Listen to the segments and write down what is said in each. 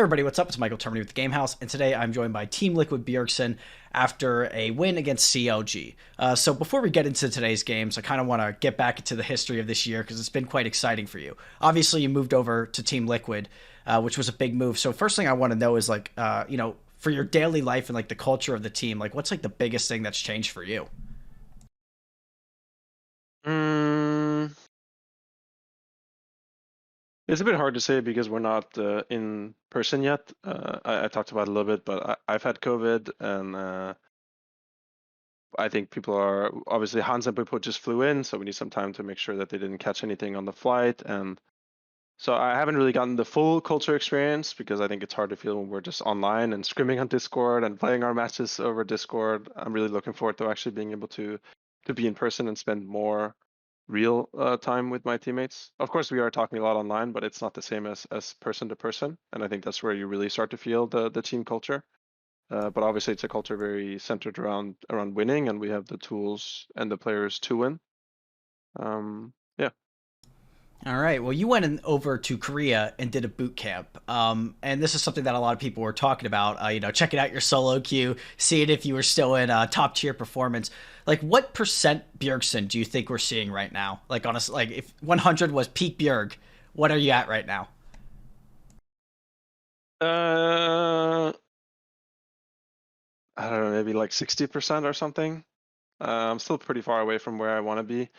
everybody, what's up? It's Michael Termini with the Game House, and today I'm joined by Team Liquid Bjergsen after a win against CLG. So before we get into today's games, I kind of want to get back into the history of this year because it's been quite exciting for you. Obviously, you moved over to Team Liquid, which was a big move. So first thing I want to know is for your daily life and like the culture of the team, like what's like the biggest thing that's changed for you? Mm, it's a bit hard to say because we're not in person yet. I talked about it a little bit, but I've had COVID, and I think people are obviously Hans and people just flew in, so we need some time to make sure that they didn't catch anything on the flight. And so I haven't really gotten the full culture experience because I think it's hard to feel when we're just online and scrimming on Discord and playing our matches over Discord. I'm really looking forward to actually being able to be in person and spend more real time with my teammates. Of course, we are talking a lot online, but it's not the same as person to person, and I think that's where you really start to feel the team culture. But obviously, it's a culture very centered around winning, and we have the tools and the players to win. Yeah. All right. Well, you went over to Korea and did a boot camp, and this is something that a lot of people were talking about. Checking out your solo queue, seeing if you were still in top tier performance. Like, what percent Bjergsen do you think we're seeing right now? Like, honestly, like if 100 was peak Bjerg, what are you at right now? Uh, I don't know, maybe like 60% or something. I'm still pretty far away from where I want to be.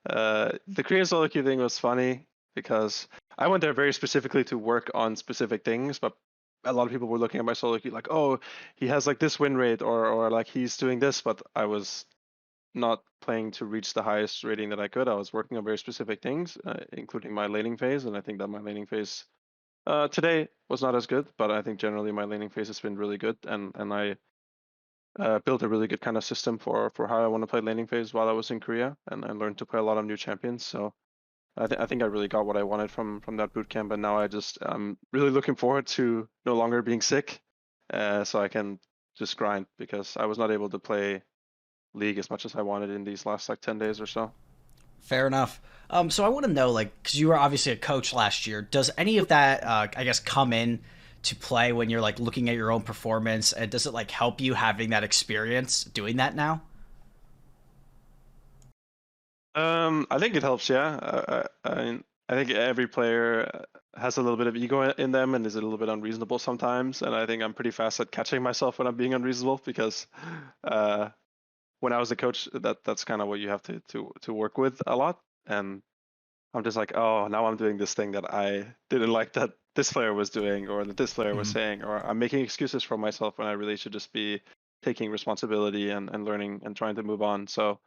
The Korean solo queue thing was funny because I went there very specifically to work on specific things, but a lot of people were looking at my solo queue like, oh, he has like this win rate, or like he's doing this, but I was not playing to reach the highest rating that I could. I was working on very specific things, including my laning phase, and I think that my laning phase today was not as good, but I think generally my laning phase has been really good, and I built a really good kind of system for how I want to play laning phase while I was in Korea, and I learned to play a lot of new champions. So I think I really got what I wanted from that boot camp, and now I'm really looking forward to no longer being sick, so I can just grind because I was not able to play League as much as I wanted in these last like 10 days or so. Fair enough. So I want to know, like, because you were obviously a coach last year, does any of that, I guess, come in to play when you're like looking at your own performance? And does it like help you having that experience doing that now? I think it helps, yeah. I think every player has a little bit of ego in them and is a little bit unreasonable sometimes. And I think I'm pretty fast at catching myself when I'm being unreasonable because uh, when I was a coach, that's kind of what you have to work with a lot. And I'm just like, oh, now I'm doing this thing that I didn't like that this player was doing or that this player was Mhm. saying, or I'm making excuses for myself when I really should just be taking responsibility and learning and trying to move on. So.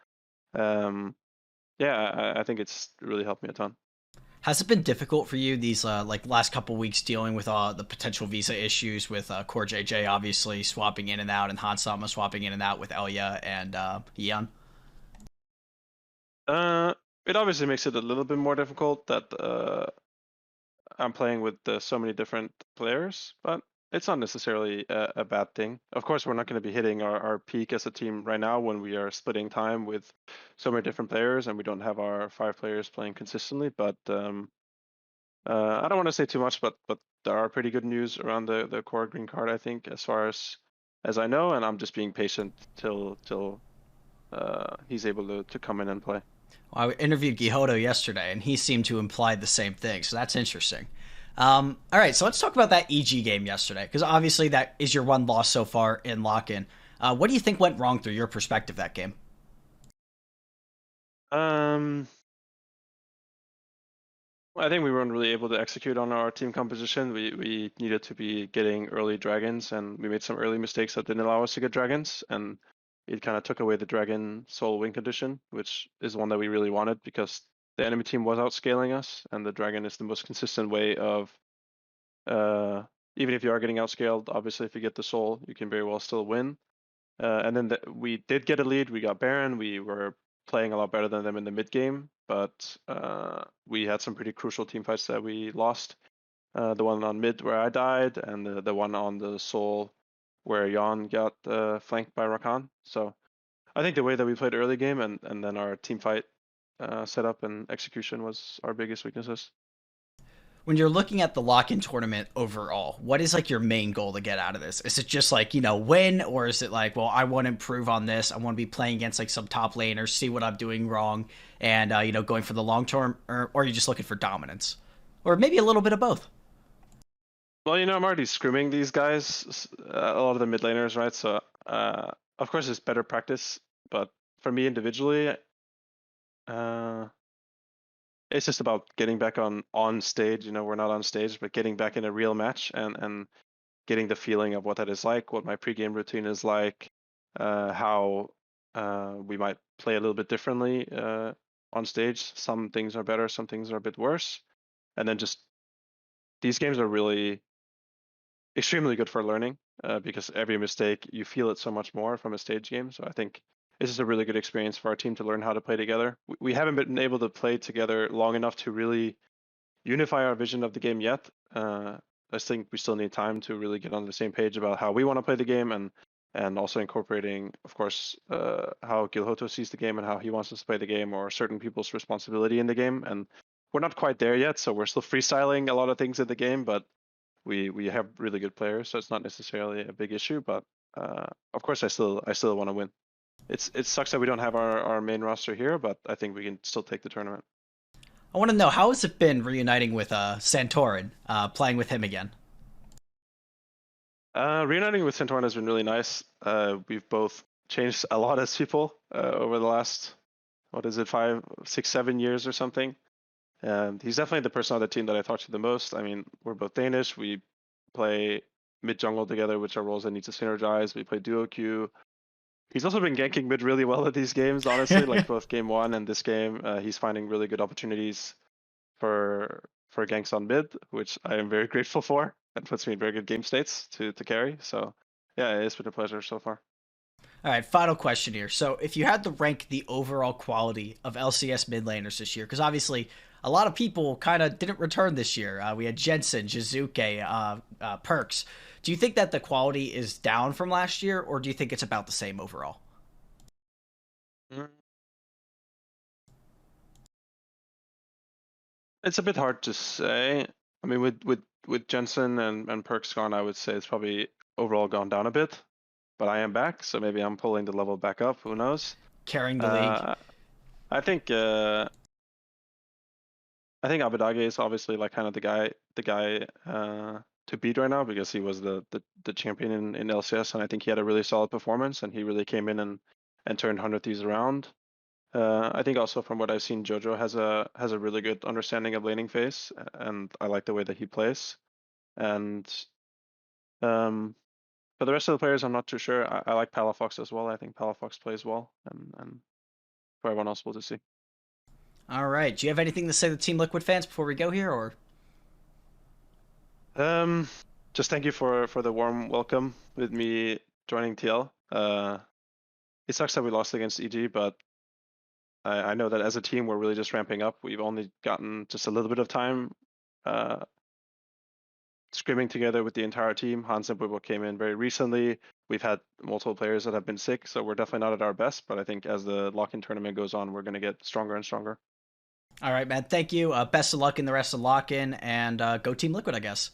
Um, yeah, I think it's really helped me a ton. Has it been difficult for you these like last couple weeks dealing with the potential visa issues with Core JJ obviously swapping in and out and Hansama swapping in and out with Elia and Yeon? Uh, it obviously makes it a little bit more difficult that I'm playing with so many different players, but it's not necessarily a bad thing. Of course, we're not going to be hitting our peak as a team right now when we are splitting time with so many different players and we don't have our five players playing consistently. But I don't want to say too much, but there are pretty good news around the core green card, I think, as I know, and I'm just being patient till he's able to come in and play. Well, I interviewed Gihoto yesterday, and he seemed to imply the same thing, so that's interesting. All right, so let's talk about that EG game yesterday, because obviously that is your one loss so far in lock-in. What do you think went wrong through your perspective that game? Um, I think we weren't really able to execute on our team composition. We needed to be getting early dragons, and we made some early mistakes that didn't allow us to get dragons, and it kind of took away the dragon soul win condition, which is one that we really wanted because the enemy team was outscaling us, and the dragon is the most consistent way of uh, even if you are getting outscaled. Obviously, if you get the soul, you can very well still win. And then we did get a lead. We got Baron. We were playing a lot better than them in the mid game, but we had some pretty crucial team fights that we lost. The one on mid where I died, and the one on the soul where Jan got flanked by Rakan. So I think the way that we played early game and then our team fight setup and execution was our biggest weaknesses. When you're looking at the lock-in tournament overall, what is like your main goal to get out of this? Is it just like, win, or is it like, well, I want to improve on this. I want to be playing against like some top laners, see what I'm doing wrong, and going for the long term, or are you just looking for dominance, or maybe a little bit of both? Well, I'm already scrimming these guys, a lot of the mid laners, right? So, of course, it's better practice. But for me individually, uh, it's just about getting back on stage. We're not on stage, but getting back in a real match and getting the feeling of what that is like, what my pregame routine is like, how we might play a little bit differently on stage. Some things are better, some things are a bit worse, and then just these games are really extremely good for learning because every mistake you feel it so much more from a stage game. So I think this is a really good experience for our team to learn how to play together. We haven't been able to play together long enough to really unify our vision of the game yet. I think we still need time to really get on the same page about how we want to play the game and also incorporating, of course, how Gilhoto sees the game and how he wants us to play the game, or certain people's responsibility in the game. And we're not quite there yet, so we're still freestyling a lot of things in the game, but we have really good players, so it's not necessarily a big issue. But of course, I still want to win. It sucks that we don't have our main roster here, but I think we can still take the tournament. I want to know, how has it been reuniting with Santorin, playing with him again? Reuniting with Santorin has been really nice. We've both changed a lot as people over the last, what is it, 5, 6, 7 years or something. And he's definitely the person on the team that I talk to the most. I mean, we're both Danish. We play mid jungle together, which are roles that need to synergize. We play duo queue. He's also been ganking mid really well at these games, honestly. Like both game one and this game, he's finding really good opportunities for ganks on mid, which I am very grateful for. That puts me in very good game states to carry. So yeah, it's been a pleasure so far. All right, final question here. So, if you had to rank the overall quality of LCS mid laners this year, because obviously a lot of people kind of didn't return this year. We had Jensen, Jizuke, Perks. Do you think that the quality is down from last year, or do you think it's about the same overall? Mm. It's a bit hard to say. I mean, with Jensen and Perks gone, I would say it's probably overall gone down a bit. But I am back, so maybe I'm pulling the level back up. Who knows? Carrying the league. Uh, I think Abadage is obviously like kind of the guy to beat right now because he was the champion in LCS, and I think he had a really solid performance, and he really came in and turned 100 Thieves around. I think also from what I've seen, Jojo has a really good understanding of laning phase, and I like the way that he plays. And for the rest of the players, I'm not too sure. I like Palafox as well. I think Palafox plays well, and for everyone else, we'll just see. All right. Do you have anything to say to Team Liquid fans before we go here, or? Um, just thank you for the warm welcome with me joining TL. It sucks that we lost against EG, but I know that as a team we're really just ramping up. We've only gotten just a little bit of time scrimming together with the entire team. Hans and Bubo came in very recently. We've had multiple players that have been sick, so we're definitely not at our best. But I think as the lock-in tournament goes on, we're going to get stronger and stronger. All right, man. Thank you. Best of luck in the rest of lock-in, and go Team Liquid, I guess.